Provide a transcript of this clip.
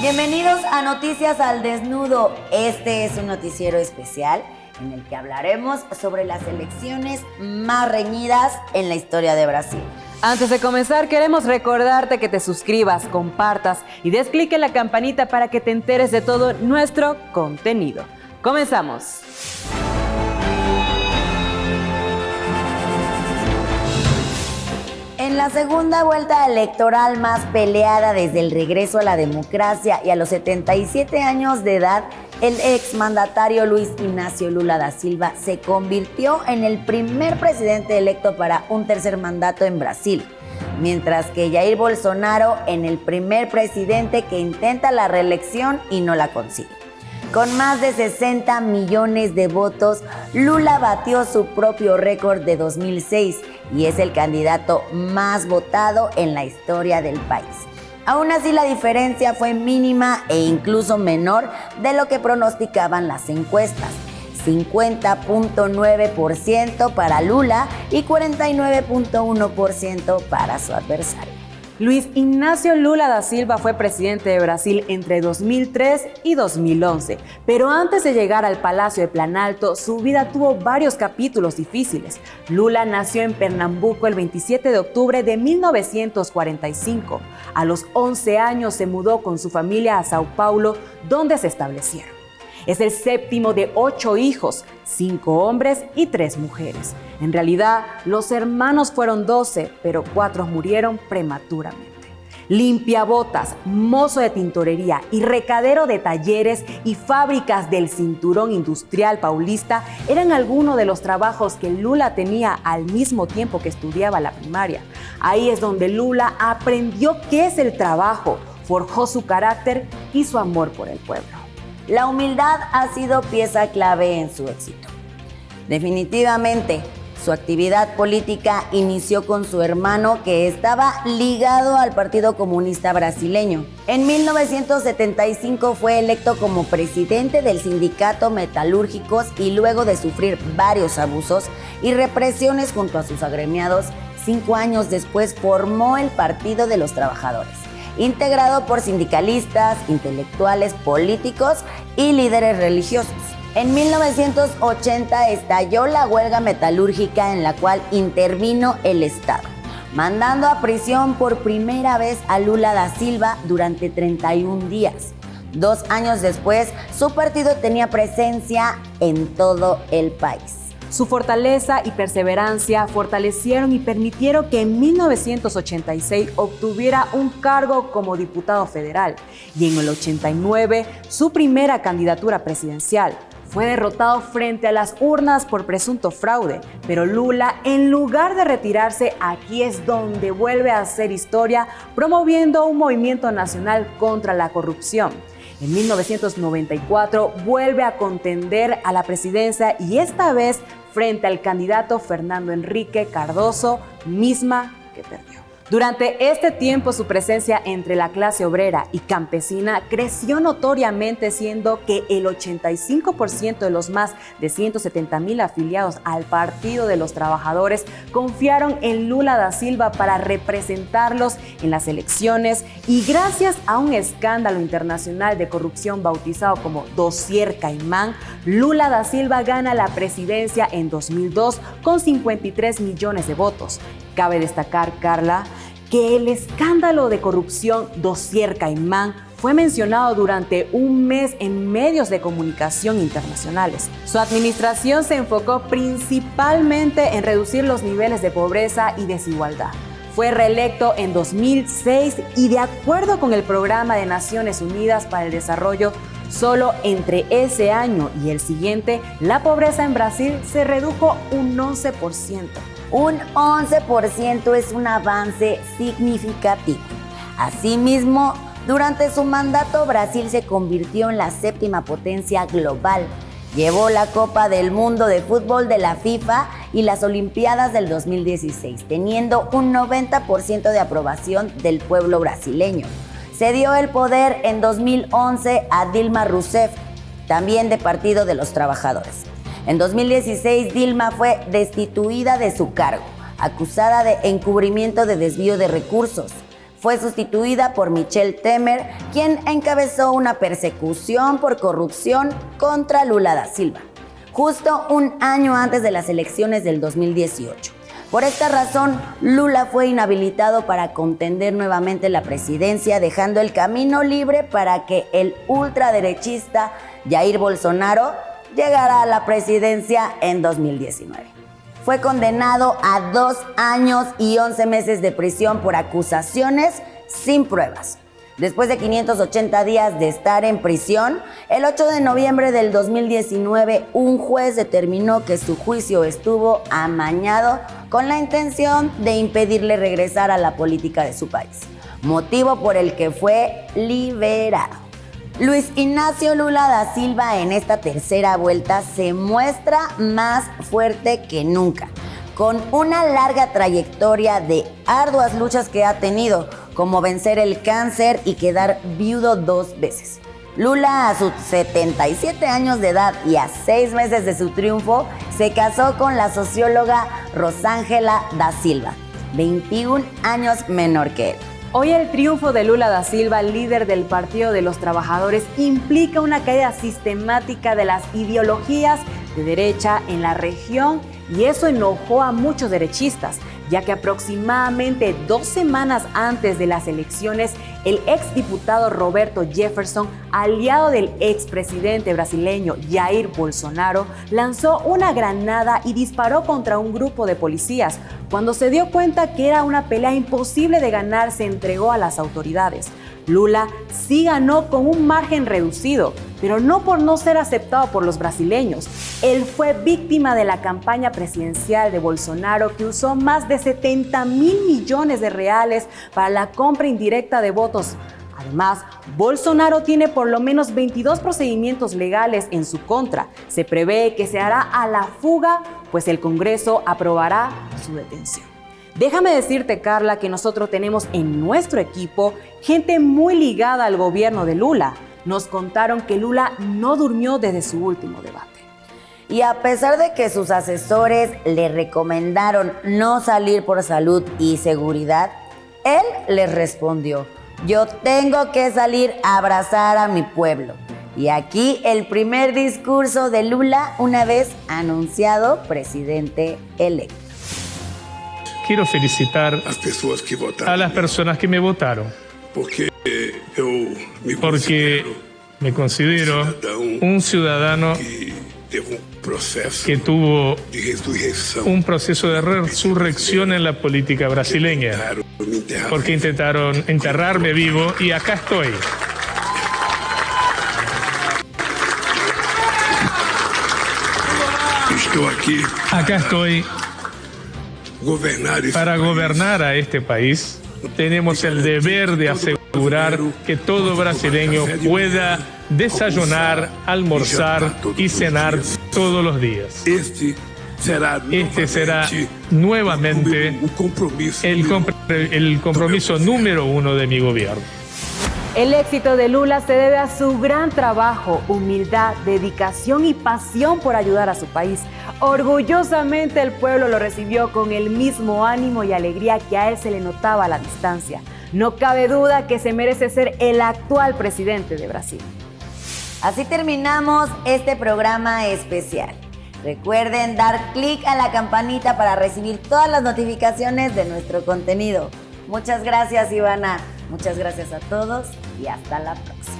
Bienvenidos a Noticias al Desnudo. Este es un noticiero especial en el que hablaremos sobre las elecciones más reñidas en la historia de Brasil. Antes de comenzar, queremos recordarte que te suscribas, compartas y des clic en la campanita para que te enteres de todo nuestro contenido. ¡Comenzamos! En la segunda vuelta electoral más peleada desde el regreso a la democracia y a los 77 años de edad, el exmandatario Luiz Inácio Lula da Silva se convirtió en el primer presidente electo para un tercer mandato en Brasil, mientras que Jair Bolsonaro en el primer presidente que intenta la reelección y no la consigue. Con más de 60 millones de votos, Lula batió su propio récord de 2006 y es el candidato más votado en la historia del país. Aún así, la diferencia fue mínima e incluso menor de lo que pronosticaban las encuestas. 50.9% para Lula y 49.1% para su adversario. Luiz Inácio Lula da Silva fue presidente de Brasil entre 2003 y 2011, pero antes de llegar al Palacio de Planalto, su vida tuvo varios capítulos difíciles. Lula nació en Pernambuco el 27 de octubre de 1945. A los 11 años se mudó con su familia a Sao Paulo, donde se establecieron. Es el séptimo de 8 hijos, 5 hombres y 3 mujeres. En realidad, los hermanos fueron 12, pero 4 murieron prematuramente. Limpiabotas, mozo de tintorería y recadero de talleres y fábricas del cinturón industrial paulista eran algunos de los trabajos que Lula tenía al mismo tiempo que estudiaba la primaria. Ahí es donde Lula aprendió qué es el trabajo, forjó su carácter y su amor por el pueblo. La humildad ha sido pieza clave en su éxito. Definitivamente, su actividad política inició con su hermano, que estaba ligado al Partido Comunista Brasileño. En 1975 fue electo como presidente del Sindicato Metalúrgicos y luego de sufrir varios abusos y represiones junto a sus agremiados, 5 años después formó el Partido de los Trabajadores, integrado por sindicalistas, intelectuales, políticos y líderes religiosos. En 1980 estalló la huelga metalúrgica en la cual intervino el Estado, mandando a prisión por primera vez a Lula da Silva durante 31 días. 2 años después, su partido tenía presencia en todo el país. Su fortaleza y perseverancia fortalecieron y permitieron que en 1986 obtuviera un cargo como diputado federal y en el 89 su primera candidatura presidencial. Fue derrotado frente a las urnas por presunto fraude, pero Lula, en lugar de retirarse, aquí es donde vuelve a hacer historia promoviendo un movimiento nacional contra la corrupción. En 1994 vuelve a contender a la presidencia y esta vez frente al candidato Fernando Henrique Cardoso, misma que perdió. Durante este tiempo, su presencia entre la clase obrera y campesina creció notoriamente, siendo que el 85% de los más de 170,000 afiliados al Partido de los Trabajadores confiaron en Lula da Silva para representarlos en las elecciones, y gracias a un escándalo internacional de corrupción bautizado como Dossier Caimán, Lula da Silva gana la presidencia en 2002 con 53 millones de votos. Cabe destacar, Carla, que el escándalo de corrupción Dossier Caimán fue mencionado durante un mes en medios de comunicación internacionales. Su administración se enfocó principalmente en reducir los niveles de pobreza y desigualdad. Fue reelecto en 2006 y, de acuerdo con el Programa de Naciones Unidas para el Desarrollo, solo entre ese año y el siguiente, la pobreza en Brasil se redujo un 11%. Un 11% es un avance significativo. Asimismo, durante su mandato, Brasil se convirtió en la 7ª potencia global. Llevó la Copa del Mundo de Fútbol de la FIFA y las Olimpiadas del 2016, teniendo un 90% de aprobación del pueblo brasileño. Se dio el poder en 2011 a Dilma Rousseff, también de Partido de los Trabajadores. En 2016, Dilma fue destituida de su cargo, acusada de encubrimiento de desvío de recursos. Fue sustituida por Michel Temer, quien encabezó una persecución por corrupción contra Lula da Silva, justo un año antes de las elecciones del 2018. Por esta razón, Lula fue inhabilitado para contender nuevamente la presidencia, dejando el camino libre para que el ultraderechista Jair Bolsonaro llegara a la presidencia en 2019. Fue condenado a 2 años y 11 meses de prisión por acusaciones sin pruebas. Después de 580 días de estar en prisión, el 8 de noviembre del 2019, un juez determinó que su juicio estuvo amañado con la intención de impedirle regresar a la política de su país, motivo por el que fue liberado. Luis Ignacio Lula da Silva en esta tercera vuelta se muestra más fuerte que nunca, con una larga trayectoria de arduas luchas que ha tenido, como vencer el cáncer y quedar viudo 2 veces. Lula, a sus 77 años de edad y a 6 meses de su triunfo, se casó con la socióloga Rosángela da Silva, 21 años menor que él. Hoy el triunfo de Lula da Silva, líder del Partido de los Trabajadores, implica una caída sistemática de las ideologías de derecha en la región, y eso enojó a muchos derechistas, ya que aproximadamente 2 semanas antes de las elecciones, el exdiputado Roberto Jefferson, aliado del expresidente brasileño Jair Bolsonaro, lanzó una granada y disparó contra un grupo de policías. Cuando se dio cuenta que era una pelea imposible de ganar, se entregó a las autoridades. Lula sí ganó con un margen reducido, pero no por no ser aceptado por los brasileños. Él fue víctima de la campaña presidencial de Bolsonaro, que usó más de 70,000 millones de reales para la compra indirecta de votos. Además, Bolsonaro tiene por lo menos 22 procedimientos legales en su contra. Se prevé que se hará a la fuga, pues el Congreso aprobará su detención. Déjame decirte, Carla, que nosotros tenemos en nuestro equipo gente muy ligada al gobierno de Lula. Nos contaron que Lula no durmió desde su último debate. Y a pesar de que sus asesores le recomendaron no salir por salud y seguridad, él les respondió: yo tengo que salir a abrazar a mi pueblo. Y aquí el primer discurso de Lula una vez anunciado presidente electo. Quiero felicitar a las personas que me votaron, porque me considero un ciudadano que tuvo un proceso de resurrección en la política brasileña, porque intentaron enterrarme vivo y acá estoy. Acá estoy para gobernar a este país. Tenemos el deber de asegurar que todo brasileño pueda desayunar, almorzar y cenar todos los días. Este será nuevamente el compromiso número 1 de mi gobierno. El éxito de Lula se debe a su gran trabajo, humildad, dedicación y pasión por ayudar a su país. Orgullosamente el pueblo lo recibió con el mismo ánimo y alegría que a él se le notaba a la distancia. No cabe duda que se merece ser el actual presidente de Brasil. Así terminamos este programa especial. Recuerden dar clic a la campanita para recibir todas las notificaciones de nuestro contenido. Muchas gracias, Ivana. Muchas gracias a todos y hasta la próxima.